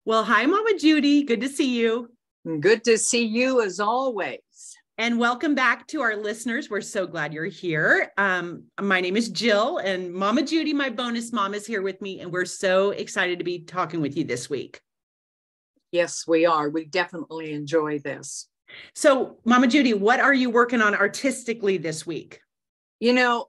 Well, hi, Mama Judy. Good to see you. Good to see you as always. And welcome back to our listeners. We're so glad you're here. My name is Jill, and Mama Judy, my bonus mom, is here with me. And we're so excited to be talking with you this week. Yes, we are. We definitely enjoy this. So, Mama Judy, what are you working on artistically this week? You know,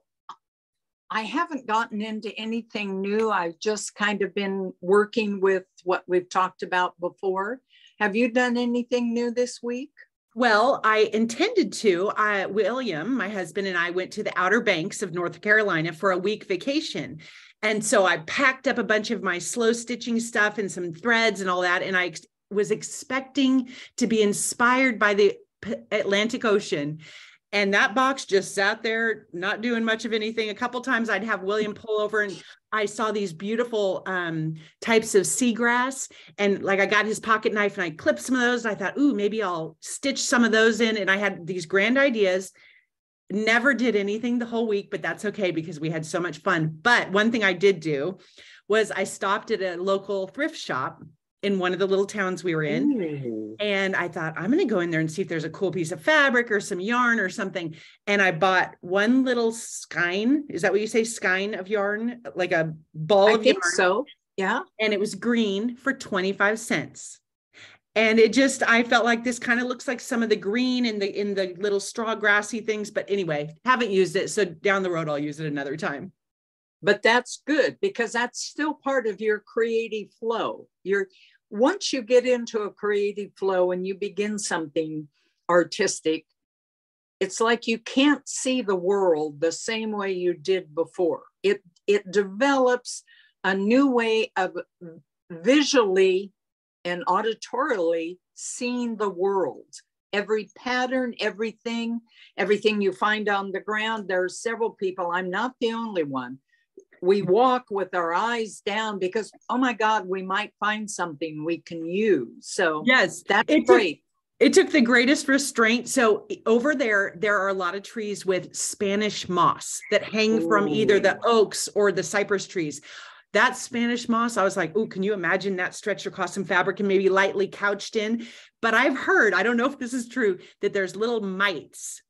I haven't gotten into anything new. I've just kind of been working with what we've talked about before. Have you done anything new this week? Well, I intended to. William, my husband, and I went to the Outer Banks of North Carolina for a week vacation. And so I packed up a bunch of my slow stitching stuff and some threads and all that. And I was expecting to be inspired by the Atlantic Ocean. And that box just sat there, not doing much of anything. A couple times I'd have William pull over and I saw these beautiful types of seagrass. And like I got his pocket knife and I clipped some of those. I thought, ooh, maybe I'll stitch some of those in. And I had these grand ideas. Never did anything the whole week, but that's okay because we had so much fun. But one thing I did do was I stopped at a local thrift shop in one of the little towns we were in. Ooh. And I thought, I'm going to go in there and see if there's a cool piece of fabric or some yarn or something. And I bought one little skein. Is that what you say? Skein of yarn, like a ball of yarn. I think so. Yeah. And it was green for 25 cents. And it just, I felt like this kind of looks like some of the green in the little straw grassy things. But anyway, haven't used it. So down the road, I'll use it another time. But that's good because that's still part of your creative flow. Once you get into a creative flow and you begin something artistic, it's like you can't see the world the same way you did before. It develops a new way of visually and auditorily seeing the world. Every pattern, everything you find on the ground, there are several people, I'm not the only one. We walk with our eyes down because, oh my God, we might find something we can use. So yes, that's great. It took the greatest restraint. So over there are a lot of trees with Spanish moss that hang from either the oaks or the cypress trees. That Spanish moss, I was like, oh, can you imagine that stretched across some fabric and maybe lightly couched in? But I've heard, I don't know if this is true, that there's little mites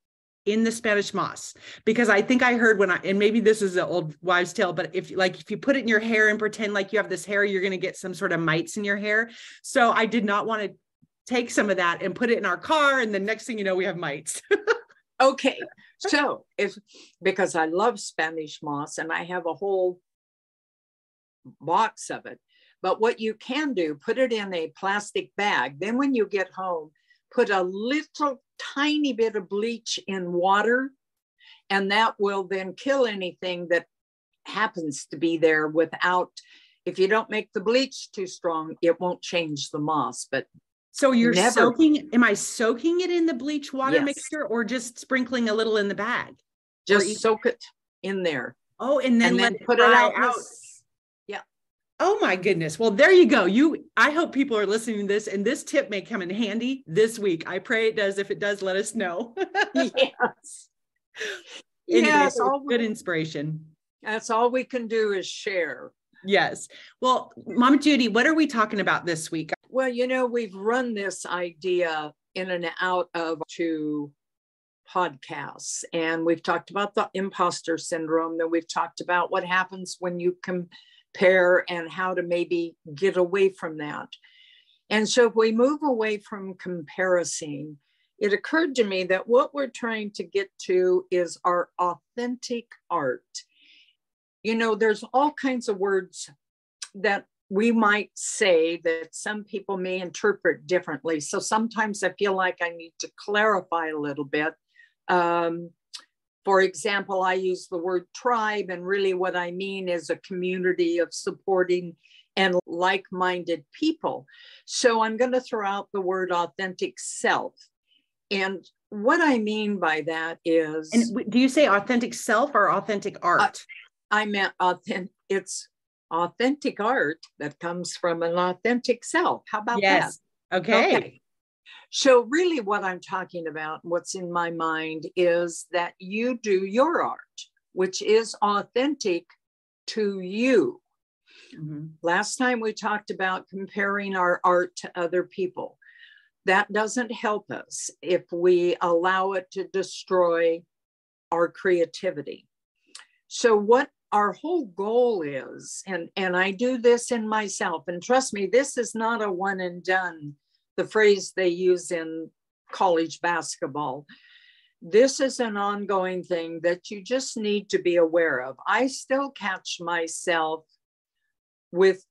in the Spanish moss, because I think I heard and maybe this is an old wives' tale, but if you put it in your hair and pretend like you have this hair, you're going to get some sort of mites in your hair. So I did not want to take some of that and put it in our car. And the next thing you know, we have mites. Okay. So because I love Spanish moss and I have a whole box of it, but what you can do, put it in a plastic bag. Then when you get home, put a little tiny bit of bleach in water, and that will then kill anything that happens to be there without, if you don't make the bleach too strong, it won't change the moss. But so am I soaking it in the bleach water mixture or just sprinkling a little in the bag? Just soak it in there. Oh, and then let it put it out. Oh my goodness. Well, there you go. I hope people are listening to this and this tip may come in handy this week. I pray it does. If it does, let us know. Yes. Anyway, yes. Good inspiration. That's all we can do is share. Yes. Well, Mama Judy, what are we talking about this week? Well, we've run this idea in and out of 2 podcasts, and we've talked about the imposter syndrome. Then we've talked about what happens when you compare and how to maybe get away from that. And so if we move away from comparison, it occurred to me that what we're trying to get to is our authentic art. There's all kinds of words that we might say that some people may interpret differently. So sometimes I feel like I need to clarify a little bit. For example, I use the word tribe, and really what I mean is a community of supporting and like-minded people. So I'm going to throw out the word authentic self. And what I mean by that is... And do you say authentic self or authentic art? I meant authentic. It's authentic art that comes from an authentic self. How about that? Okay. So really what I'm talking about, what's in my mind, is that you do your art, which is authentic to you. Last time we talked about comparing our art to other people. That doesn't help us if we allow it to destroy our creativity. So what our whole goal is, and I do this in myself, and trust me, this is not a one and done, the phrase they use in college basketball. This is an ongoing thing that you just need to be aware of. I still catch myself with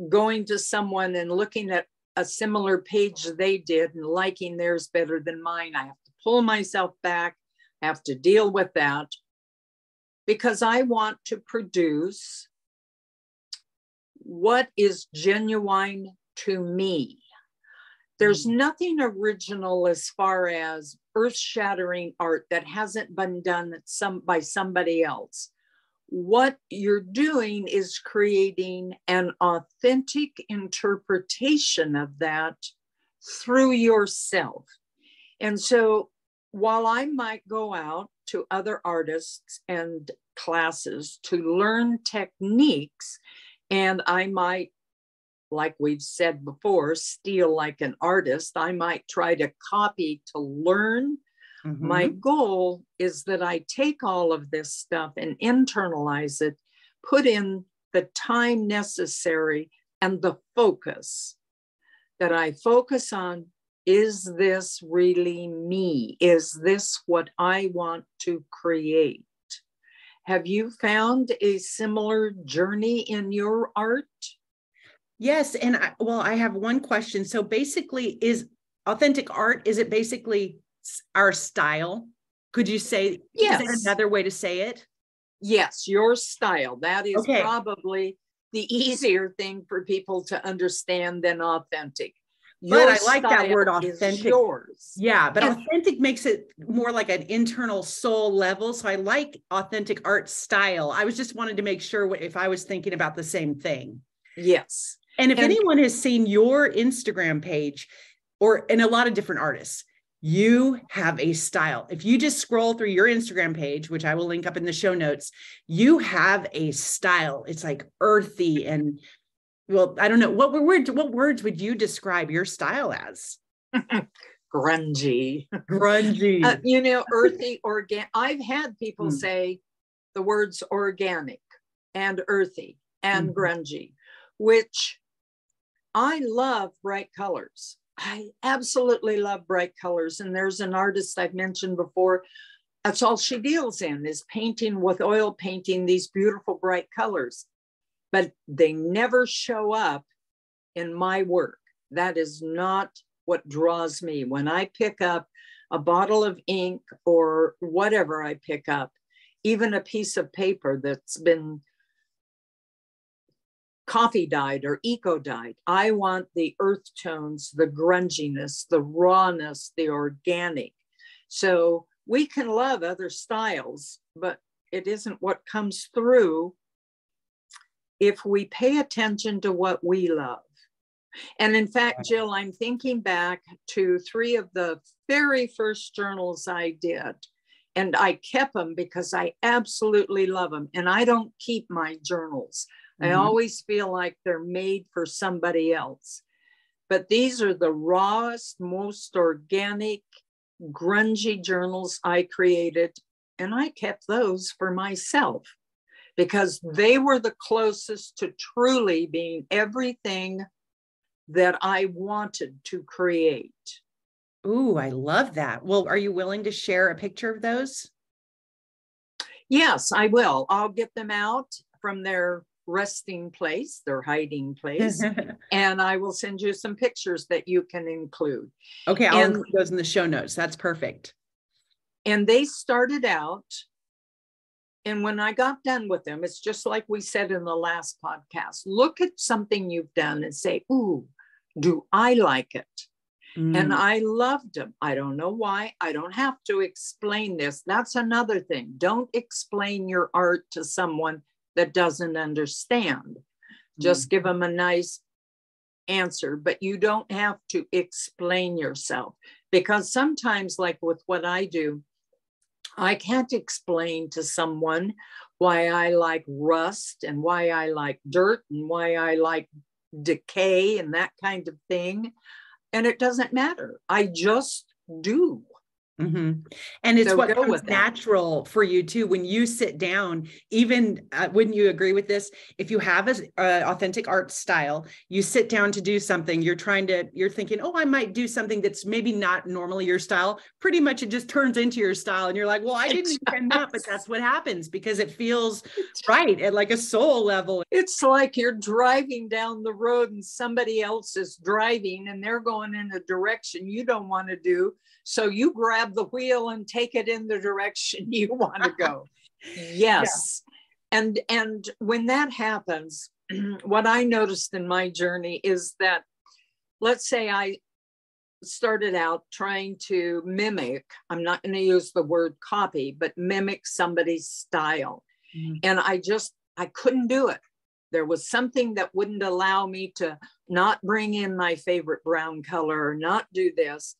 going to someone and looking at a similar page they did and liking theirs better than mine. I have to pull myself back, have to deal with that, because I want to produce what is genuine to me. There's nothing original as far as earth-shattering art that hasn't been done by somebody else. What you're doing is creating an authentic interpretation of that through yourself. And so while I might go out to other artists and classes to learn techniques, and I might, like we've said before, steal like an artist, I might try to copy to learn. My goal is that I take all of this stuff and internalize it, put in the time necessary and the focus, that I focus on, is this really me? Is this what I want to create? Have you found a similar journey in your art? Yes. And I have one question. So basically, is authentic art, is it basically our style? Could you say, yes. Is that another way to say it? Yes, your style. That is okay. Probably the easier thing for people to understand than authentic. But I like that word authentic. Is yours. Yeah, but authentic makes it more like an internal soul level. So I like authentic art style. I was just wanted to make sure if I was thinking about the same thing. Yes. And if anyone has seen your Instagram page, and a lot of different artists, you have a style. If you just scroll through your Instagram page, which I will link up in the show notes, you have a style. It's like earthy and, well, I don't know. What words would you describe your style as? Grungy. Grungy. Earthy, organic. I've had people say the words organic and earthy and grungy, which I love bright colors. I absolutely love bright colors. And there's an artist I've mentioned before. That's all she deals in, is painting with oil painting these beautiful bright colors. But they never show up in my work. That is not what draws me. When I pick up a bottle of ink or whatever I pick up, even a piece of paper that's been coffee dyed or eco dyed, I want the earth tones, the grunginess, the rawness, the organic. So we can love other styles, but it isn't what comes through if we pay attention to what we love. And in fact, Jill, I'm thinking back to 3 of the very first journals I did, and I kept them because I absolutely love them. And I don't keep my journals. I always feel like they're made for somebody else. But these are the rawest, most organic, grungy journals I created. And I kept those for myself because they were the closest to truly being everything that I wanted to create. Ooh, I love that. Well, are you willing to share a picture of those? Yes, I will. I'll get them out from their resting place, their hiding place, and I will send you some pictures that you can include. Okay, I'll include those in the show notes. That's perfect. And they started out, and when I got done with them, it's just like we said in the last podcast, look at something you've done and say, ooh, do I like it? And I loved them. I don't know why. I don't have to explain this. That's another thing. Don't explain your art to someone that doesn't understand. Just give them a nice answer, but you don't have to explain yourself, because sometimes, like with what I do, I can't explain to someone why I like rust and why I like dirt and why I like decay and that kind of thing. And it doesn't matter. I just do. Mm-hmm. And it's So what go comes with that. natural for you too. When you sit down, even wouldn't you agree with this? If you have a authentic art style, you sit down to do something, you're thinking, oh, I might do something that's maybe not normally your style. Pretty much it just turns into your style. And you're like, well, I didn't intend that, but that's what happens because it feels right at like a soul level. It's like you're driving down the road and somebody else is driving and they're going in a direction you don't want to do. So you grab the wheel and take it in the direction you want to go. Yes. Yeah. And when that happens, what I noticed in my journey is that, let's say I started out trying to mimic, I'm not going to use the word copy, but mimic somebody's style. Mm-hmm. And I couldn't do it. There was something that wouldn't allow me to not bring in my favorite brown color or not do this.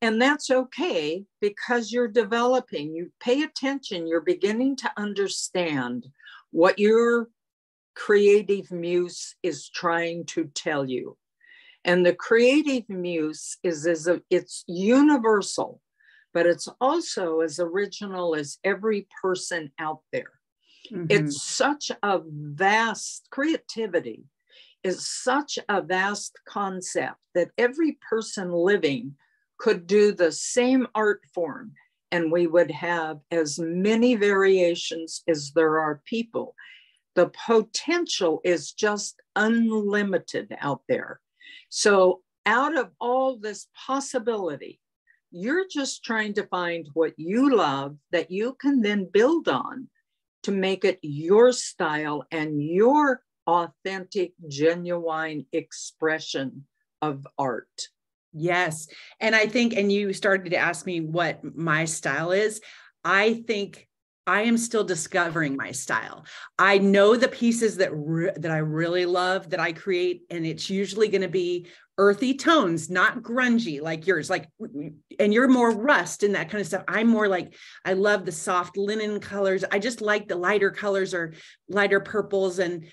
And that's okay because you're developing, you pay attention, you're beginning to understand what your creative muse is trying to tell you. And the creative muse it's universal, but it's also as original as every person out there. Mm-hmm. It's such a vast, creativity is such a vast concept that every person living could do the same art form and we would have as many variations as there are people. The potential is just unlimited out there. So out of all this possibility, you're just trying to find what you love that you can then build on to make it your style and your authentic, genuine expression of art. Yes. And I think, and you started to ask me what my style is. I think I am still discovering my style. I know the pieces that I really love that I create, and it's usually going to be earthy tones, not grungy like yours, and you're more rust and that kind of stuff. I'm more like, I love the soft linen colors. I just like the lighter colors or lighter purples. And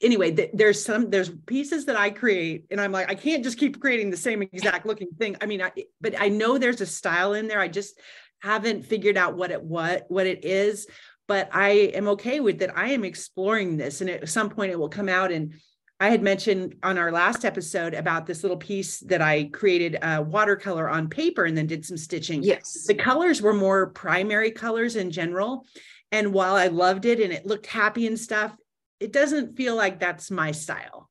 anyway, there's pieces that I create and I'm like, I can't just keep creating the same exact looking thing. I mean, but I know there's a style in there. I just haven't figured out what it is, but I am okay with that. I am exploring this, and at some point it will come out. And I had mentioned on our last episode about this little piece that I created watercolor on paper and then did some stitching. Yes. The colors were more primary colors in general. And while I loved it and it looked happy and stuff, it doesn't feel like that's my style.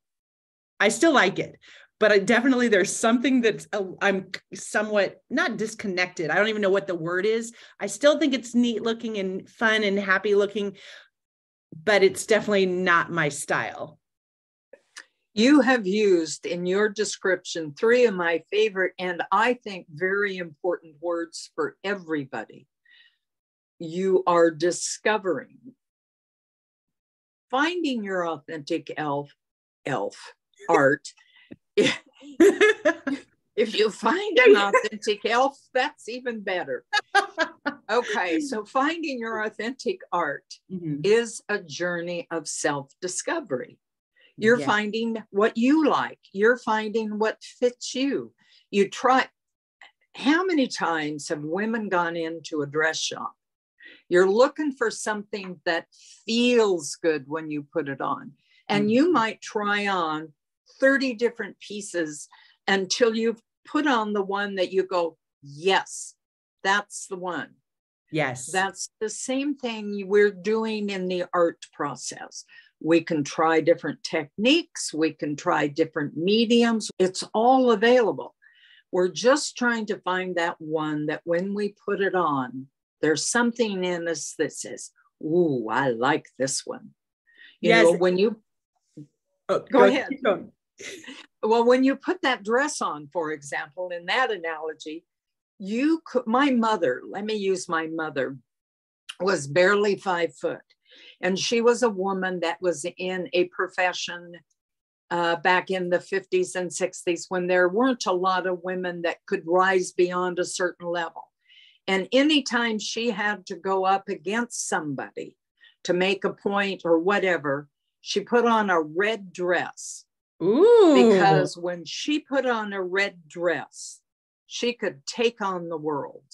I still like it, but definitely there's something that I'm somewhat not disconnected. I don't even know what the word is. I still think it's neat looking and fun and happy looking, but it's definitely not my style. You have used in your description 3 of my favorite and I think very important words for everybody. You are discovering, finding your authentic art. If you find an authentic elf, that's even better. Okay, so finding your authentic art is a journey of self-discovery. You're finding what you like. You're finding what fits you. You try. How many times have women gone into a dress shop? You're looking for something that feels good when you put it on. And you might try on 30 different pieces until you've put on the one that you go, yes, that's the one. Yes. That's the same thing we're doing in the art process. We can try different techniques. We can try different mediums. It's all available. We're just trying to find that one that when we put it on, there's something in us that says, ooh, I like this one. You know, when you, go ahead. Well, when you put that dress on, for example, in that analogy, my mother, let me use my mother, was barely 5 foot. And she was a woman that was in a profession back in the 50s and 60s when there weren't a lot of women that could rise beyond a certain level. And anytime she had to go up against somebody, to make a point or whatever, she put on a red dress. Ooh. Because when she put on a red dress, she could take on the world.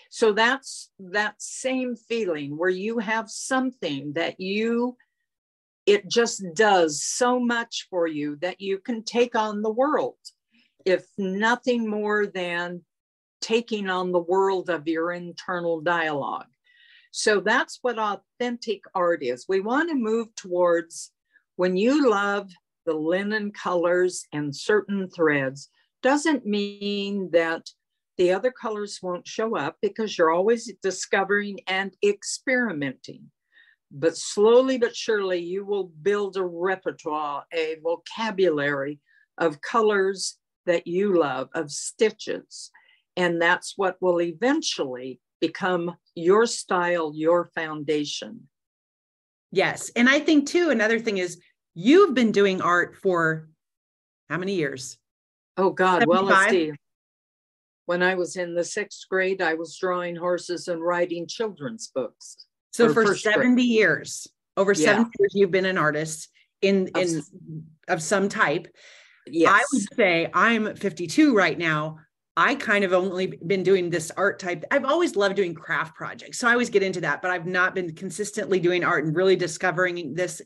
So that's that same feeling where you have something that it just does so much for you that you can take on the world, if nothing more than taking on the world of your internal dialogue. So that's what authentic art is. We want to move towards, when you love the linen colors and certain threads, doesn't mean that the other colors won't show up, because you're always discovering and experimenting. But slowly but surely, you will build a repertoire, a vocabulary of colors that you love, of stitches. And that's what will eventually become your style, your foundation. Yes. And I think too, another thing is, you've been doing art for how many years? Oh God, 75? Well, let's see. When I was in the 6th grade, I was drawing horses and writing children's books. So for 70 years, over 70 years, you've been an artist of some type. Yes. I would say I'm 52 right now. I kind of only been doing this art type. I've always loved doing craft projects, so I always get into that, but I've not been consistently doing art and really discovering this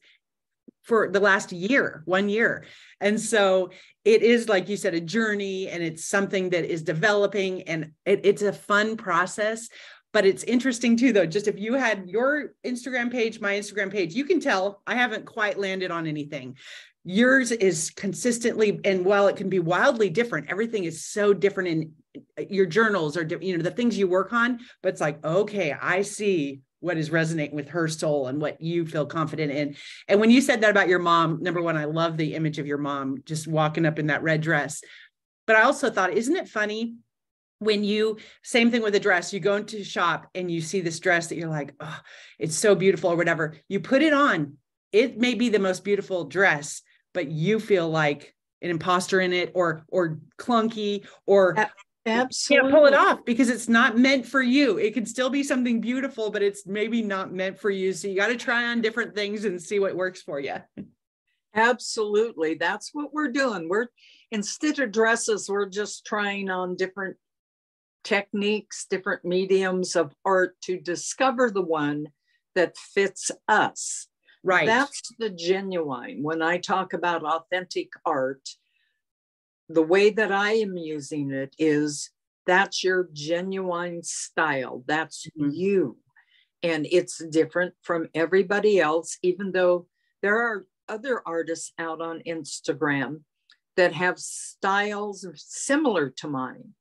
for the last 1 year. And so it is, like you said, a journey, and it's something that is developing, and it's a fun process. But it's interesting too, though, just if you had your Instagram page, my Instagram page, you can tell I haven't quite landed on anything. Yours is consistently, and while it can be wildly different, everything is so different in your journals, or, the things you work on, but it's like, okay, I see what is resonating with her soul and what you feel confident in. And when you said that about your mom, number one, I love the image of your mom just walking up in that red dress. But I also thought, isn't it funny when same thing with a dress, you go into a shop and you see this dress that you're like, oh, it's so beautiful or whatever. You put it on. It may be the most beautiful dress, but you feel like an imposter in it, or clunky, or absolutely can't pull it off because it's not meant for you. It can still be something beautiful, but it's maybe not meant for you. So you got to try on different things and see what works for you. Absolutely. That's what we're doing. Instead of dresses, we're just trying on different techniques, different mediums of art to discover the one that fits us. Right. That's the genuine. When I talk about authentic art, the way that I am using it is, that's your genuine style. That's you. And it's different from everybody else, even though there are other artists out on Instagram that have styles similar to mine.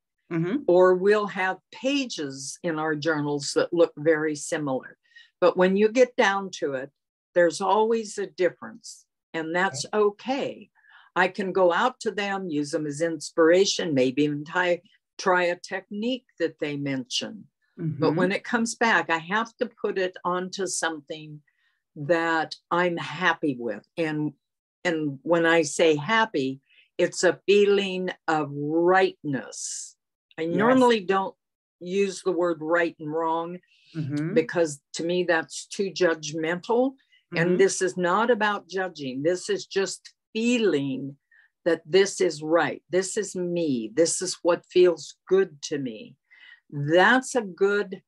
Or we'll have pages in our journals that look very similar. But when you get down to it, there's always a difference, and that's okay. I can go out to them, use them as inspiration, maybe even try a technique that they mention. But when it comes back, I have to put it onto something that I'm happy with. And when I say happy, it's a feeling of rightness. I normally don't use the word right and wrong, because to me, that's too judgmental. And this is not about judging. This is just feeling that this is right. This is me. This is what feels good to me. That's a good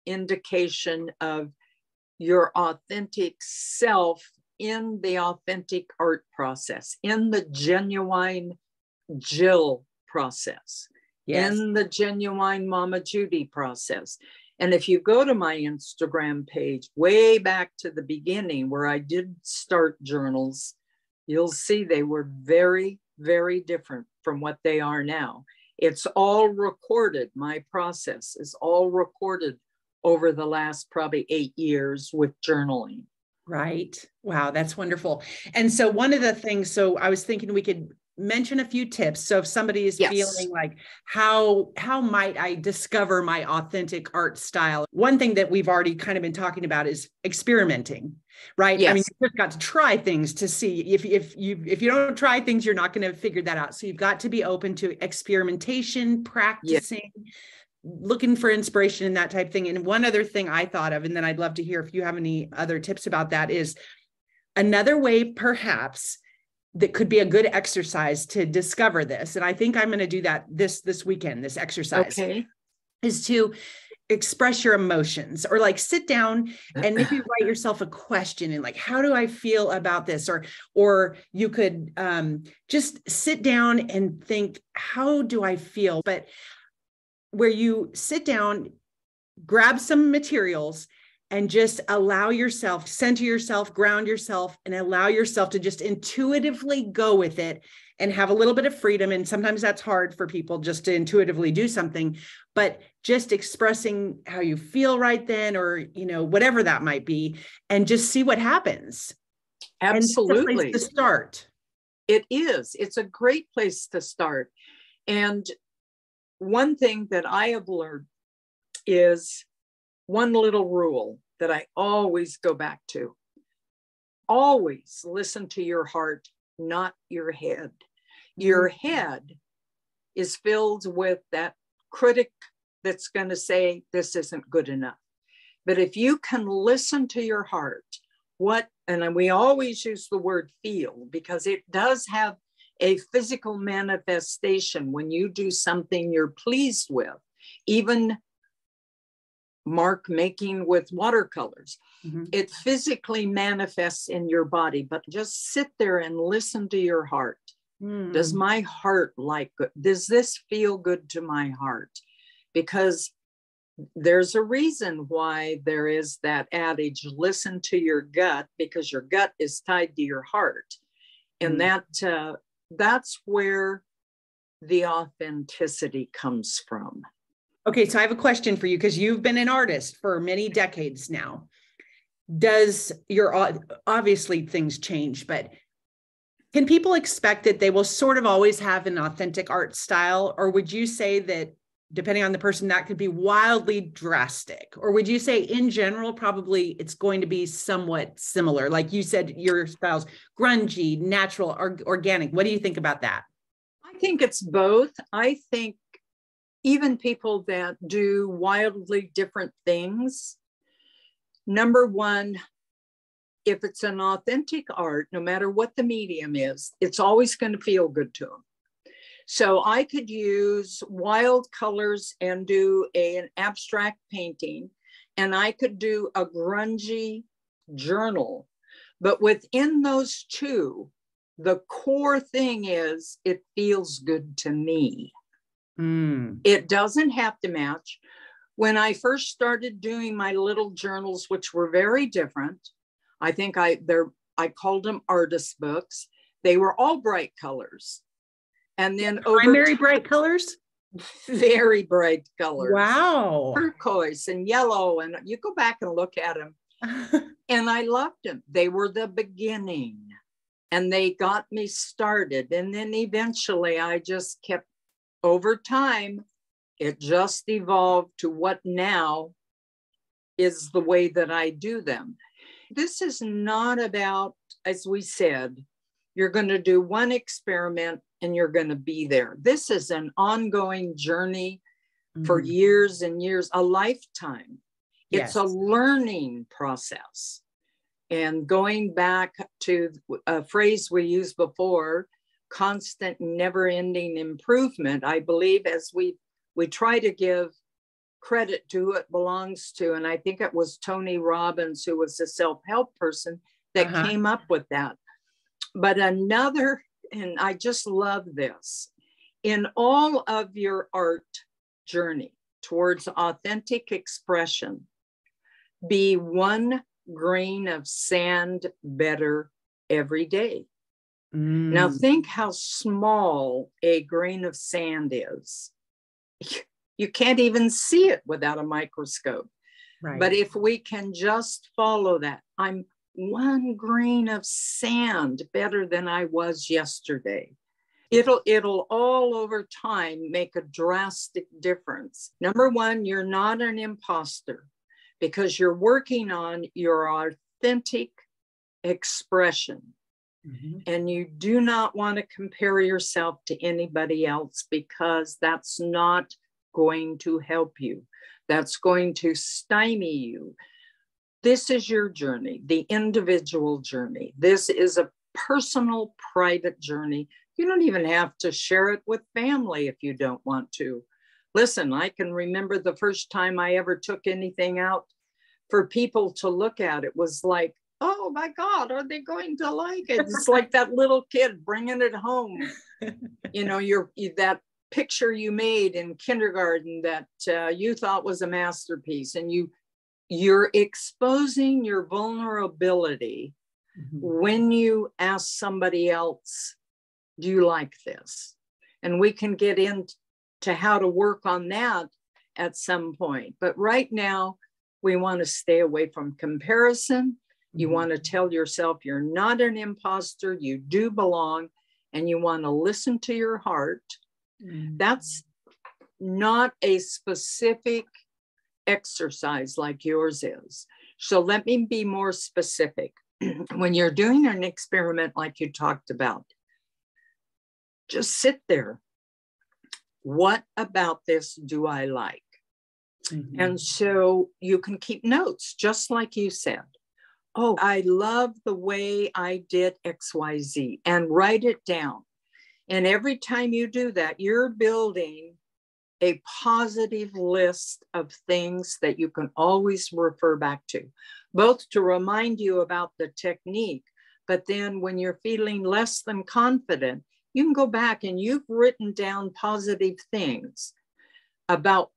indication of your authentic self in the authentic art process, in the genuine Jill process, in the genuine Mama Judy process. And if you go to my Instagram page, way back to the beginning where I did start journals, you'll see they were very, very different from what they are now. It's all recorded. My process is all recorded over the last probably 8 years with journaling. Right. Wow, that's wonderful. And so one of the things, so I was thinking we could mention a few tips. So if somebody is feeling like, how might I discover my authentic art style? One thing that we've already kind of been talking about is experimenting, right? Yes. I mean, you've just got to try things to see. If you don't try things, you're not going to figure that out. So you've got to be open to experimentation, practicing. looking for inspiration and that type thing. And one other thing I thought of, and then I'd love to hear if you have any other tips about that, is another way perhaps that could be a good exercise to discover this. And I think I'm going to do that this weekend, this exercise. Okay. Is to express your emotions, or like sit down and maybe write yourself a question and like, how do I feel about this? Or you could just sit down and think, how do I feel? But where you sit down, grab some materials and just allow yourself, center yourself, ground yourself, and allow yourself to just intuitively go with it and have a little bit of freedom. And sometimes that's hard for people just to intuitively do something, but just expressing how you feel right then, or, you know, whatever that might be, and just see what happens. Absolutely. And it's a place to start. It is. It's a great place to start. And one thing that I have learned is one little rule that I always go back to. Always listen to your heart, not your head. Your head is filled with that critic that's going to say, this isn't good enough. But if you can listen to your heart, and we always use the word feel, because it does have a physical manifestation when you do something you're pleased with, even mark making with watercolors. It physically manifests in your body, but just sit there and listen to your heart. Does my heart like good? Does this feel good to my heart? Because there's a reason why there is that adage, listen to your gut, because your gut is tied to your heart. And that's where the authenticity comes from. Okay, so I have a question for you, because you've been an artist for many decades now. Does obviously things change, but can people expect that they will sort of always have an authentic art style? Or would you say that depending on the person, that could be wildly drastic? Or would you say in general, probably it's going to be somewhat similar? Like you said, your style's grungy, natural, organic. What do you think about that? I think it's both. I think even people that do wildly different things, number one, if it's an authentic art, no matter what the medium is, it's always going to feel good to them. So I could use wild colors and do an abstract painting, and I could do a grungy journal. But within those two, the core thing is it feels good to me. It doesn't have to match. When I first started doing my little journals, which were very different, I think I called them artist books. They were all bright colors. And then primary bright colors? Very bright colors. Wow. Turquoise and yellow. And you go back and look at them. And I loved them. They were the beginning. And they got me started. And then eventually I just kept, over time, it just evolved to what now is the way that I do them. This is not about, as we said, you're going to do one experiment and you're going to be there. This is an ongoing journey for years and years, a lifetime. It's a learning process. And going back to a phrase we used before, constant, never-ending improvement, I believe, as we try to give credit to who it belongs to. And I think it was Tony Robbins, who was a self-help person, that came up with that. But another, and I just love this, in all of your art journey towards authentic expression, be one grain of sand better every day. Now think how small a grain of sand is. You can't even see it without a microscope. Right. But if we can just follow that, I'm one grain of sand better than I was yesterday. It'll all over time make a drastic difference. Number one, you're not an imposter because you're working on your authentic expression. And you do not want to compare yourself to anybody else, because that's not going to help you, that's going to stymie you. This is your journey, the individual journey. This is a personal, private journey. You don't even have to share it with family if you don't want to. Listen, I can remember the first time I ever took anything out for people to look at. It was like, oh my God, are they going to like it? It's like that little kid bringing it home. You know, that picture you made in kindergarten that you thought was a masterpiece, and you're exposing your vulnerability when you ask somebody else, do you like this? And we can get into how to work on that at some point. But right now, we want to stay away from comparison. You want to tell yourself you're not an imposter, you do belong, and you want to listen to your heart. That's not a specific exercise like yours is. So let me be more specific. When you're doing an experiment like you talked about, just sit there. What about this do I like? And so you can keep notes, just like you said. Oh, I love the way I did XYZ, and write it down. And every time you do that, you're building a positive list of things that you can always refer back to, both to remind you about the technique, but then when you're feeling less than confident, you can go back and you've written down positive things about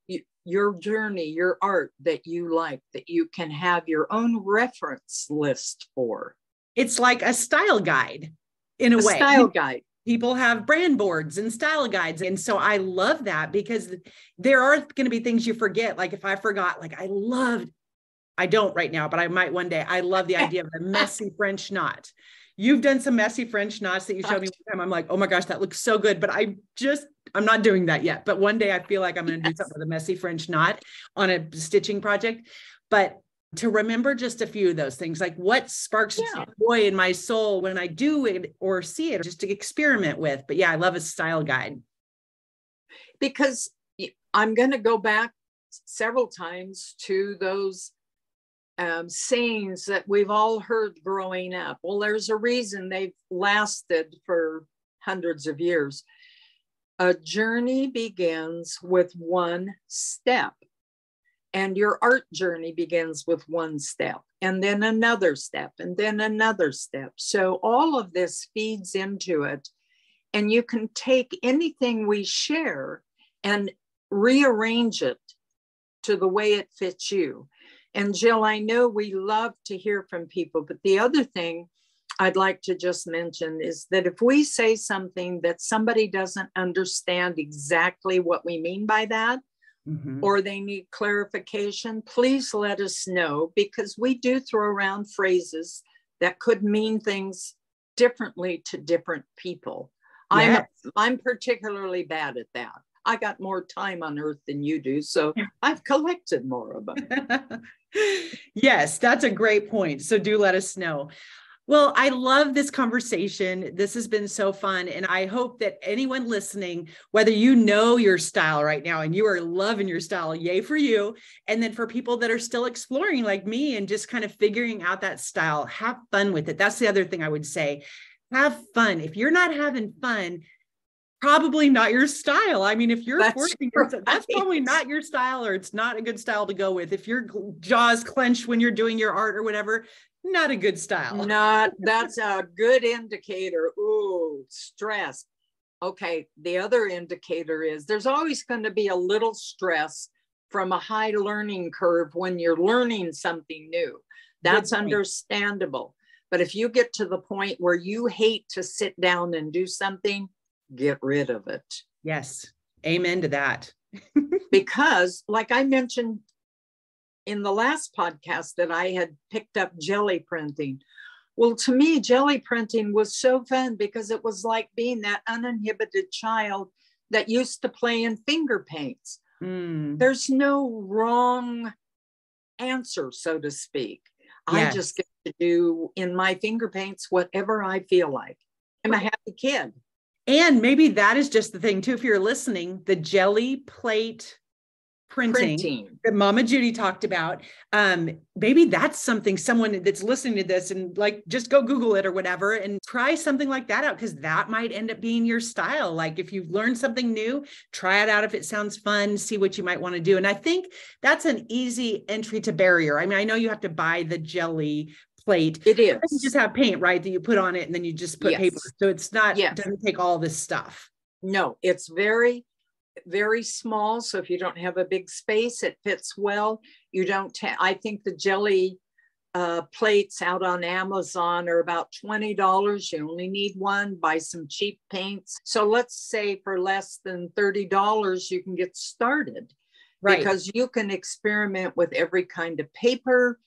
your journey, your art that you like, that you can have your own reference list for. It's like a style guide in a way. Style guide. People have brand boards and style guides. And so I love that, because there are going to be things you forget. Like if I forgot, like I don't right now, but I might one day. I love the idea of a messy French knot. You've done some messy French knots that you showed me one time. I'm like, oh my gosh, that looks so good. But I'm not doing that yet. But one day I feel like I'm going to do something with a messy French knot on a stitching project. But to remember just a few of those things, like what sparks joy in my soul when I do it or see it, just to experiment with. But yeah, I love a style guide. Because I'm going to go back several times to those sayings that we've all heard growing up. Well, there's a reason they've lasted for hundreds of years. A journey begins with one step. And your art journey begins with one step, and then another step, and then another step. So all of this feeds into it. And you can take anything we share and rearrange it to the way it fits you. And Jill, I know we love to hear from people, but the other thing I'd like to just mention is that if we say something that somebody doesn't understand exactly what we mean by that, or they need clarification, please let us know, because we do throw around phrases that could mean things differently to different people. Yes. I'm particularly bad at that. I got more time on earth than you do, so I've collected more of them. Yes, that's a great point. So do let us know. Well, I love this conversation. This has been so fun. And I hope that anyone listening, whether you know your style right now and you are loving your style, yay for you. And then for people that are still exploring like me and just kind of figuring out that style, have fun with it. That's the other thing I would say. Have fun. If you're not having fun, probably not your style. I mean, if you're forcing yourself, that's probably not your style, or it's not a good style to go with. If your jaws clench when you're doing your art or whatever, not a good style. That's a good indicator. Ooh, stress. Okay, the other indicator is there's always going to be a little stress from a high learning curve when you're learning something new. That's understandable. But if you get to the point where you hate to sit down and do something, get rid of it. Yes, amen to that. Because like I mentioned in the last podcast that I had picked up jelly printing. Well, to me, jelly printing was so fun because it was like being that uninhibited child that used to play in finger paints. There's no wrong answer, so to speak. Yes. I just get to do in my finger paints whatever I feel like. I'm a happy kid. And maybe that is just the thing too. If you're listening, the jelly plate printing that Mama Judy talked about. Maybe that's something someone that's listening to this and like, just go Google it or whatever and try something like that out, because that might end up being your style. Like if you've learned something new, try it out. If it sounds fun, see what you might want to do. And I think that's an easy entry to barrier. I mean, I know you have to buy the jelly plate. It is. You just have paint, right? That you put on it and then you just put paper. So it's not, it doesn't take all this stuff. No, it's very, very small. So if you don't have a big space, it fits well. You don't, I think the jelly plates out on Amazon are about $20. You only need one. Buy some cheap paints. So let's say for less than $30, you can get started. Right. Because you can experiment with every kind of paper,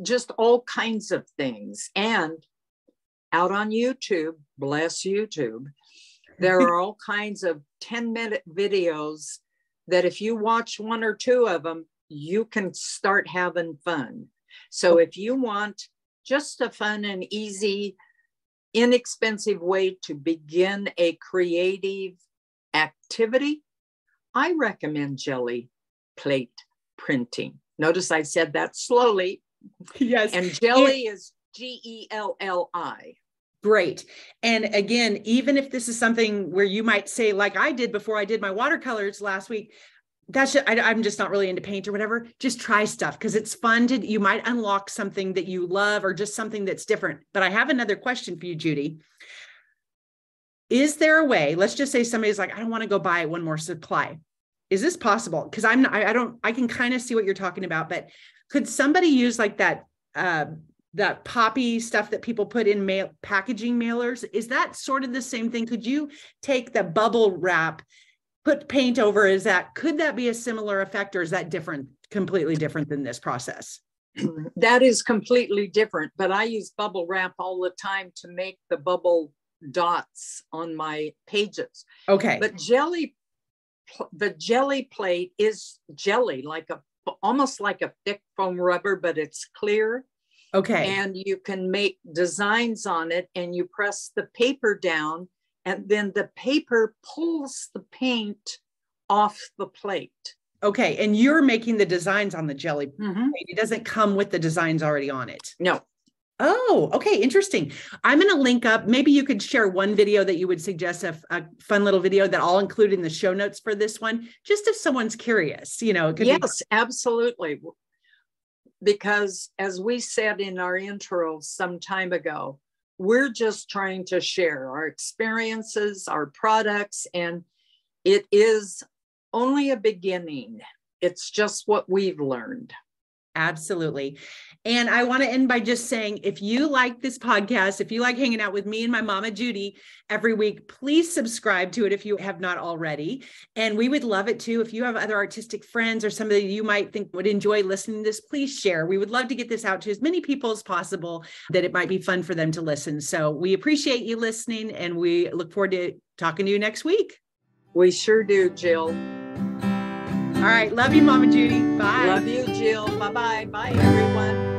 just all kinds of things. And out on YouTube, bless YouTube, there are all kinds of 10-minute videos that if you watch one or two of them, you can start having fun. So if you want just a fun and easy, inexpensive way to begin a creative activity, I recommend jelly plate printing. Notice I said that slowly. Yes. And jelly is G-E-L-L-I. Great. And again, even if this is something where you might say, like I did before I did my watercolors last week, I'm just not really into paint or whatever, just try stuff because it's fun you might unlock something that you love or just something that's different. But I have another question for you, Judy. Is there a way, let's just say somebody's like, I don't want to go buy one more supply. Is this possible? Because I can kind of see what you're talking about, but could somebody use like that poppy stuff that people put in packaging mailers? Is that sort of the same thing? Could you take the bubble wrap, put paint over? Could that be a similar effect, or is that completely different than this process? That is completely different, but I use bubble wrap all the time to make the bubble dots on my pages. Okay. But the jelly plate is jelly, almost like a thick foam rubber, but it's clear. Okay. And you can make designs on it and you press the paper down and then the paper pulls the paint off the plate. Okay. And you're making the designs on the jelly plate. It doesn't come with the designs already on it. No. Oh, okay. Interesting. I'm going to link up. Maybe you could share one video that you would suggest, a fun little video that I'll include in the show notes for this one, just if someone's curious, Yes, absolutely. Because as we said in our intro some time ago, we're just trying to share our experiences, our products, and it is only a beginning. It's just what we've learned. Absolutely. And I want to end by just saying, if you like this podcast, if you like hanging out with me and my mama, Judy, every week, please subscribe to it if you have not already. And we would love it too. If you have other artistic friends or somebody you might think would enjoy listening to this, please share. We would love to get this out to as many people as possible that it might be fun for them to listen. So we appreciate you listening and we look forward to talking to you next week. We sure do, Jill. All right. Love you, Mama Judy. Bye. Love you, Jill. Bye-bye. Bye, everyone.